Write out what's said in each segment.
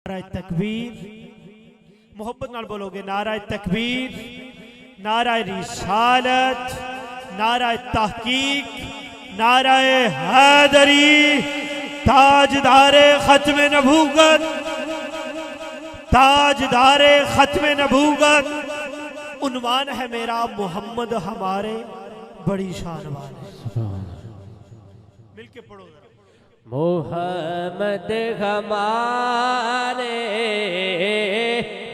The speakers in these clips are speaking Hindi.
नाराए तकबीर, मोहब्बत नाल बोलोगे नाराए तकबीर, नाराए रिसालत, नाराए तहकीक, नाराए हैदरी, ताजदारे खत्म नबूवत, ताजदारे खत्म नबूवत। उन्वान है मेरा मोहम्मद हमारे बड़ी शान वाले। मिलके पढ़ो जरा। मोहम्मद हमारे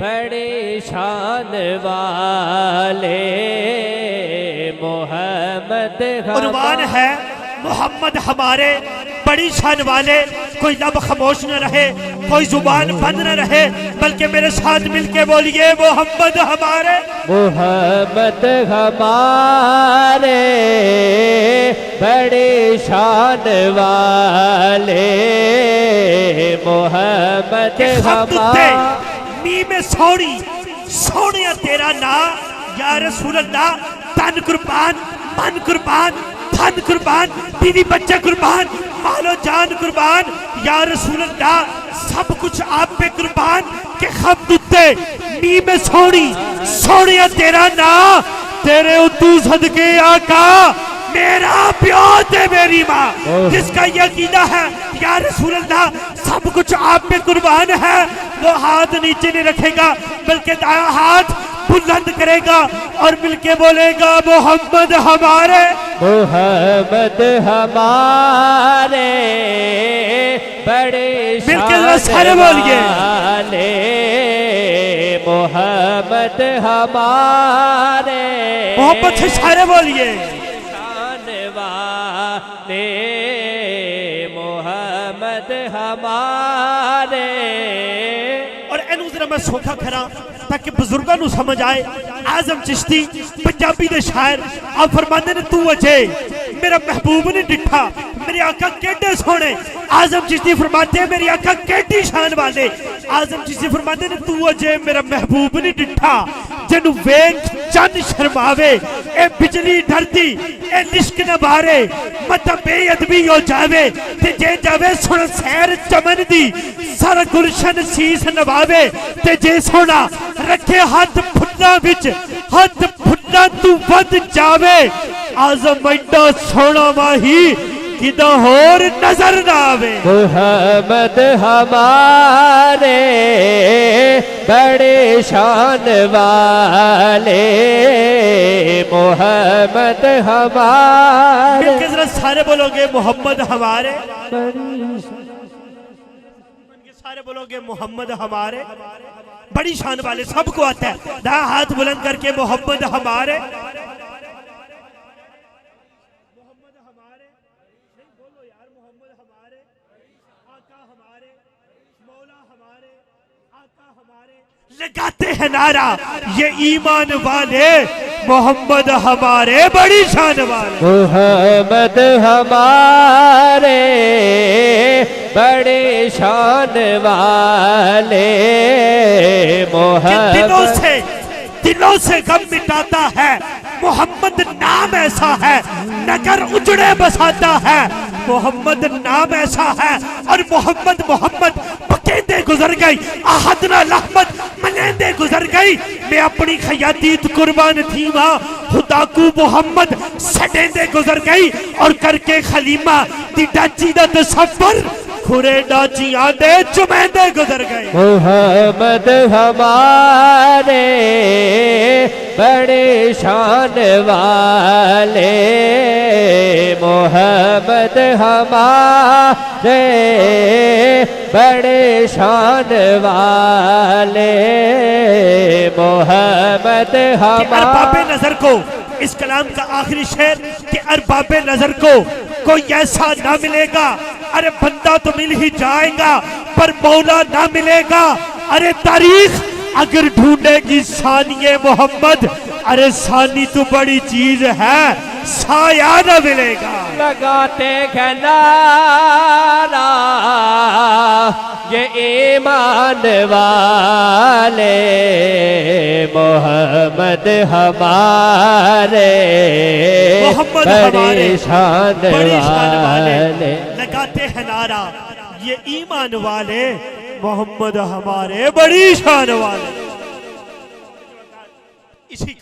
बड़ी शान वाले, मोहम्मद उन्वान है मोहम्मद हमारे बड़ी शान वाले। कोई लब खामोश न रहे, कोई जुबान बंद न रहे, बल्कि मेरे साथ मिलके बोलिए मोहम्मद हमारे। मोहम्मद हमारे बड़ी शान वाले, मोहम्मद हमारे। मी में सोनी सोनिया तेरा ना या रसूल अल्लाह। तन कुर्बान, मन कुर्बान, धन कुर्बान, बीवी बच्चे कुर्बान, मालो जान कुर्बान, या रसूल अल्लाह। सब कुछ आप पे कुर्बान के खब दुते। नी में सोनी सोनिया तेरा ना, तेरे उतू सदके आका मेरा प्यो ते मेरी माँ। जिसका ये अकीदा है या रसूल अल्लाह सब कुछ आप पे कुर्बान है, वो हाथ नीचे नहीं रखेगा बल्कि दाया हाथ बुलंद करेगा और मिलके बोलेगा मोहम्मद हमारे। मोहम्मद हमारे बड़े मिलके सारे बोलिए मोहम्मद हमारे, मोहब्बत से सारे बोलिए शान वाले, मोहम्मद हमारे। और एनू जरा मैं सोखा खरा ताकि बुजुर्गों को समझ आए। आजम चिश्ती पंजाबी दे शायर आप फरमाते ने तू अजे मेरा महबूब ने डिठा, मेरे आका केडे सोने। आजम चिश्ती फरमाते हैं मेरी आका केडी शान वाले। आजम चिश्ती फरमाते ने तू अजे मेरा महबूब ने डिठा, जिन्हू वेख चंद शर्मावे, ए बिजली डरदी ए लिश्क न बारे, मत बेअदबी हो जावे ते जे जावे सुन सैर चमन दी, सारा गुलशन शीस नवावे ते जे सोना रखे हाथ फुल्ला विच, हाथ फुल्ला तू वध जावे। आजम एडा सोना माही किदा होर नजर ना आवे। मोहम्मद हमारे बड़े शान वाले, मोहम्मद हमारे। मिलके जरा सारे बोलोगे मोहम्मद हमारे, सारे बोलोगे मोहम्मद हमारे बड़ी शान वाले। सबको आता है दा हाथ बुलंद करके मोहम्मद हमारे, मोहम्मद हमारे। नहीं बोलो यार, मोहम्मद हमारे, आका हमारे, मौला हमारे, आका हमारे। लगाते हैं नारा ये ईमान वाले, मोहम्मद हमारे बड़ी शान वाले। मोहम्मद हमारे बड़े शान वाले, मोहम्मद दिलों से गम मिटाता है। मोहम्मद नाम ऐसा है नगर उजड़े बसाता है। मोहम्मद नाम ऐसा है और मोहम्मद मोहम्मद पकेंदे गुजर गई, आहदना लहमद मनेंदे गुजर गई। मैं अपनी खयातीत कुर्बान थी वहाँ, खुदाकू मोहम्मद सडेंदे गुजर गई और करके खलीमा दी डाची दा तसव्वुर खुरे डाचियां दे चुमेंदे गुजर गए। मोहम्मद हमारे बड़े शान वाले, मोहम्मद हमारे बड़े शान वाले, मोहम्मद हमारे। नजर को इस कलाम का आखिरी शेर कि अरबाबे नजर को कोई ऐसा ना मिलेगा। अरे बंदा तो मिल ही जाएगा पर मौला ना मिलेगा। अरे तारीख अगर ढूंढेगी सानिए मोहम्मद, अरे सानी तो बड़ी चीज है, साया ना मिलेगा। लगाते हैं नारा ये ईमान वाले, मोहम्मद हमारे बड़ी शान वाले। लगाते हैं नारा ये ईमान वाले, मोहम्मद हमारे बड़ी शान वाले। इसी